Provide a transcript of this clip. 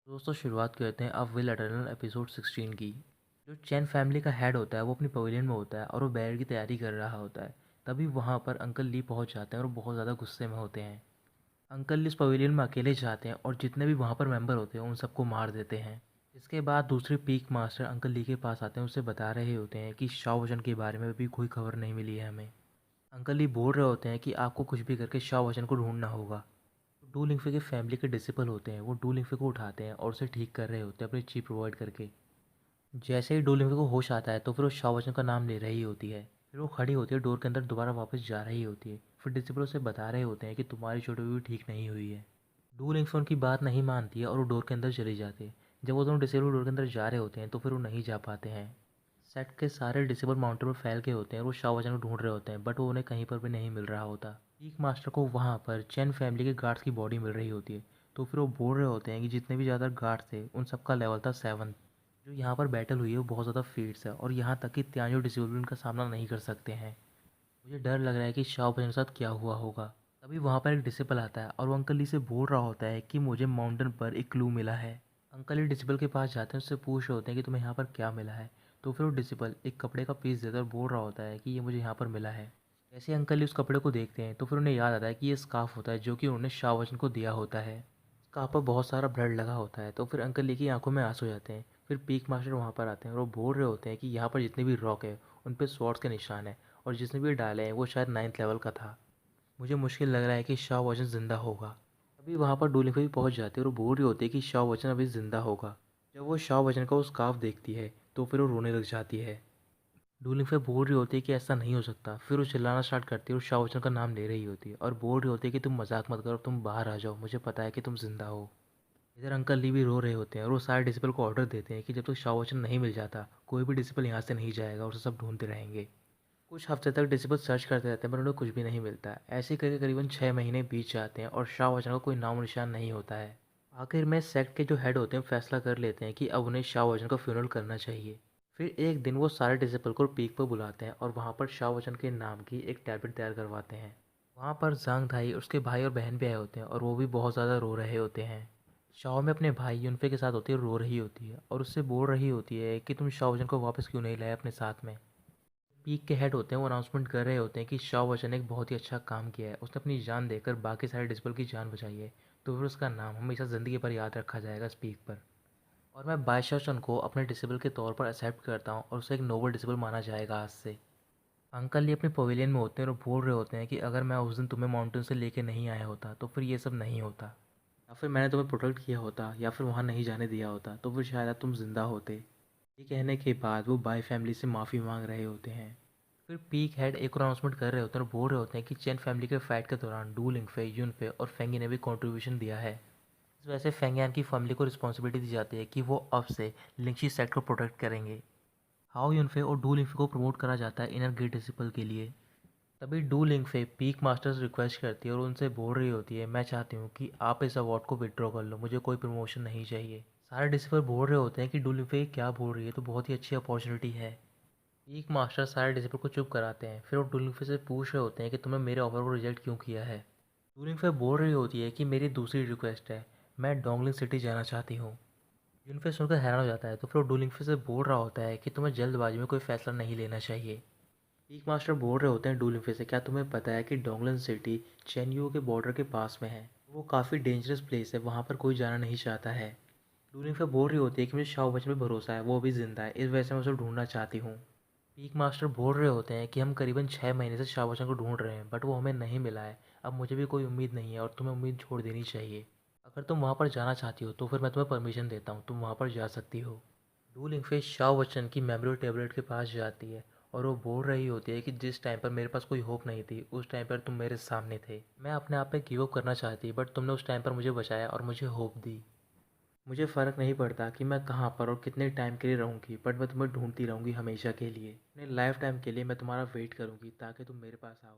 दोस्तों शुरुआत करते हैं अब विल एटर्नल एपिसोड 16 की। जो चैन फैमिली का हेड होता है वो अपनी पवेलियन में होता है और वो बैर की तैयारी कर रहा होता है। तभी वहाँ पर अंकल ली पहुँच जाते हैं और वो बहुत ज़्यादा गुस्से में होते हैं। अंकल ली उस पवेलियन में अकेले जाते हैं और जितने भी वहाँ पर मेंबर होते हैं उन सबको मार देते हैं। इसके बाद दूसरे पीक मास्टर अंकल ली के पास आते हैं, उससे बता रहे होते हैं कि शाओ वचन के बारे में अभी कोई खबर नहीं मिली है हमें। अंकल ली बोल रहे होते हैं कि आपको कुछ भी करके शाओ वचन को ढूंढना होगा। डू लिंगफे के फैमिली के डिसिपल होते हैं, वो डू लिंगफे को उठाते हैं और उसे ठीक कर रहे होते हैं अपनी चीप प्रोवाइड करके। जैसे ही डू लिंगफे को होश आता है तो फिर वो शाओ का नाम ले रही होती है। फिर वो खड़ी होती है, डोर के अंदर दोबारा वापस जा रही होती है। फिर डिसिपल उसे बता रहे होते हैं कि तुम्हारी छोटी भी ठीक नहीं हुई है। डू लिंगफे उनकी बात नहीं मानती है और वो डोर के अंदर चली जाती है। जब वो दोनों डिसेबल डोर के अंदर जा रहे होते हैं तो फिर वो नहीं जा पाते हैं। सेट के सारे डिसेबल माउंटेन पर फैल के होते हैं और वो शाओ को ढूंढ रहे होते हैं, बट वो उन्हें कहीं पर भी नहीं मिल रहा होता। पीक मास्टर को वहाँ पर चैन फैमिली के गार्ड्स की बॉडी मिल रही होती है। तो फिर वो बोल रहे होते हैं कि जितने भी ज़्यादा गार्ड्स थे उन सबका लेवल था 7। जो यहाँ पर बैटल हुई है वो बहुत ज़्यादा फीड्स है और यहाँ तक कि त्याजो डिसेबल भी उनका सामना नहीं कर सकते हैं। मुझे डर लग रहा है कि शाओ के साथ क्या हुआ होगा। तभी वहाँ पर एक डिसिपल आता है और वो अंकल ली से बोल रहा होता है कि मुझे माउंटेन पर एक क्लू मिला है। अंकल ली डिसिपल के पास जाते हैं, उससे पूछ रहे होते हैं कि तुम्हें यहाँ पर क्या मिला है। तो फिर वो डिसिपल एक कपड़े का पीस देकर बोल रहा होता है कि ये मुझे यहाँ पर मिला है। जैसे ही अंकल ली उस कपड़े को देखते हैं तो फिर उन्हें याद आता है कि ये स्कार्फ होता है जो कि उन्होंने शाओ वचन को दिया होता है। स्कार्फ पर बहुत सारा ब्लड लगा होता है तो फिर अंकल ली की आंखों में आंसू हो जाते हैं। फिर पीक मास्टर वहाँ पर आते हैं और वो बोल रहे होते हैं कि यहाँ पर जितने भी रॉक है उन पर स्वॉर्ड्स के निशान है और जिसने भी डाले हैं वो शायद 9th लेवल का था। मुझे मुश्किल लग रहा है कि शाओ वचन ज़िंदा होगा। अभी वहाँ पर डू लिंगफे भी पहुँच जाती है और वो बोल रही होती है कि शाओ वचन अभी ज़िंदा होगा। जब वो शाओ वचन का वो स्कार्फ देखती है तो फिर वो रोने लग जाती है। डू लिंगफे बोल रही होती है कि ऐसा नहीं हो सकता। फिर वो चिल्लाना स्टार्ट करती है और शाओ वचन का नाम ले रही होती है और बोल रही होती है कि तुम मजाक मत करो, तुम बाहर आ जाओ, मुझे पता है कि तुम जिंदा हो। इधर अंकल ली भी रो रहे होते हैं और वो सारे डिसिपल को ऑर्डर देते हैं कि जब तक शाओ वचन नहीं मिल जाता कोई भी डिसिपल यहाँ से नहीं जाएगा और उसे सब ढूंढते रहेंगे। कुछ हफ्ते तक डिसिपल सर्च करते रहते हैं पर उन्हें कुछ भी नहीं मिलता। ऐसे ही करके करीबन 6 महीने बीत जाते हैं और शाह वचन का कोई नामो निशान नहीं होता है। आखिर में सेक्ट के जो हेड होते हैं फैसला कर लेते हैं कि अब उन्हें शाह वचन का फ्यूनरल करना चाहिए। फिर एक दिन वो सारे डिसिपल को पीक पर बुलाते हैं और वहाँ पर शाह वचन के नाम की एक टैबलेट तैयार करवाते हैं। वहाँ पर जांग धाई उसके भाई और बहन भी आए होते हैं और वो भी बहुत ज़्यादा रो रहे होते हैं। शाओ में अपने भाई यूनफे के साथ होती है, रो रही होती है और उससे बोल रही होती है कि तुम शाओ वचन को वापस क्यों नहीं लाए अपने साथ में। पीक के हेड होते हैं वो अनाउंसमेंट कर रहे होते हैं कि शाओ वचन ने एक बहुत ही अच्छा काम किया है, उसने अपनी जान देकर बाकी सारे डिसिबल की जान बचाई है। तो फिर उसका नाम हमेशा ज़िंदगी भर याद रखा जाएगा इस पीक पर। और मैं बायशाओ को अपने डिसेबल के तौर पर एक्सेप्ट करता हूँ और उसे एक नोबल डिसेबल माना जाएगा आज से। अंकल ये अपने पवेलियन में होते हैं और बोल रहे होते हैं कि अगर मैं उस दिन तुम्हें माउंटेन से लेके नहीं आया होता तो फिर ये सब नहीं होता, या फिर मैंने तुम्हें प्रोटेक्ट किया होता या फिर वहाँ नहीं जाने दिया होता तो फिर शायद तुम जिंदा होते। ये कहने के बाद वो बाय फैमिली से माफ़ी मांग रहे होते हैं। फिर पीक हेड एक और अनाउंसमेंट कर रहे होते हैं और बोल रहे होते हैं कि चेन फैमिली के फाइट के दौरान डू लिंगफे, यूनफे और फेंगी ने भी कंट्रीब्यूशन दिया है। इस वजह से फेंगियान की फैमिली को रिस्पॉन्सिबिलिटी दी जाती है कि वो अब से लिंगशी सेट को प्रोटेक्ट करेंगे। हाओ यूनफे और डू लिंगफे को प्रमोट करा जाता है इनर गेट डिसिपल के लिए। तभी डू लिंगफे पीक मास्टर्स रिक्वेस्ट करती है और उनसे बोल रही होती है, मैं चाहती हूँ कि आप इस अवार्ड को विड्रॉ कर लो, मुझे कोई प्रमोशन नहीं चाहिए। सारे डिसिपल बोल रहे होते हैं कि डू लिंगफे क्या बोल रही है, तो बहुत ही अच्छी अपॉर्चुनिटी है। पीक मास्टर सारे डिसिपल को चुप कराते हैं। फिर वो डू लिंगफे से पूछ रहे होते हैं कि तुमने मेरे ऑफर को रिजेक्ट क्यों किया है। डू लिंगफे बोल रही होती है कि मेरी दूसरी रिक्वेस्ट है, मैं डोंगलिंग सिटी जाना चाहती हूँ। यूनफे सुनकर हैरान हो जाता है तो फिर वो डू लिंगफे से बोल रहा होता है कि तुम्हें जल्दबाजी में कोई फैसला नहीं लेना चाहिए। पीक मास्टर बोल रहे होते हैं डू लिंगफे से, क्या तुम्हें पता है कि डोंगलन सिटी चेन्यू के बॉर्डर के पास में है, वो काफ़ी डेंजरस प्लेस है, वहाँ पर कोई जाना नहीं चाहता है। डू लिंगफे बोल रही होती है कि मुझे शाओ बचन पे भरोसा है, वो अभी ज़िंदा है, इस वजह से मैं उसे ढूंढना चाहती हूँ। पीक मास्टर बोल रहे होते हैं कि हम करीबन 6 महीने से शाओ बचन को ढूंढ रहे हैं बट वो हमें नहीं मिला है। अब मुझे भी कोई उम्मीद नहीं है और तुम्हें उम्मीद छोड़ देनी चाहिए। अगर तुम वहाँ पर जाना चाहती हो तो फिर मैं तुम्हें परमिशन देता हूँ, तुम वहाँ पर जा सकती हो। डू लिंगफे शाओ वचन की मेमोरी टेबलेट के पास जाती है और वो बोल रही होती है कि जिस टाइम पर मेरे पास कोई होप नहीं थी उस टाइम पर तुम मेरे सामने थे। मैं अपने आप पे गिव अप करना चाहती बट तुमने उस टाइम पर मुझे बचाया और मुझे होप दी। मुझे फ़र्क नहीं पड़ता कि मैं कहाँ पर और कितने टाइम के लिए रहूँगी, बट मैं तुम्हें ढूंढती रहूँगी हमेशा के लिए। अपने लाइफ टाइम के लिए मैं तुम्हारा वेट करूँगी ताकि तुम मेरे पास आओ।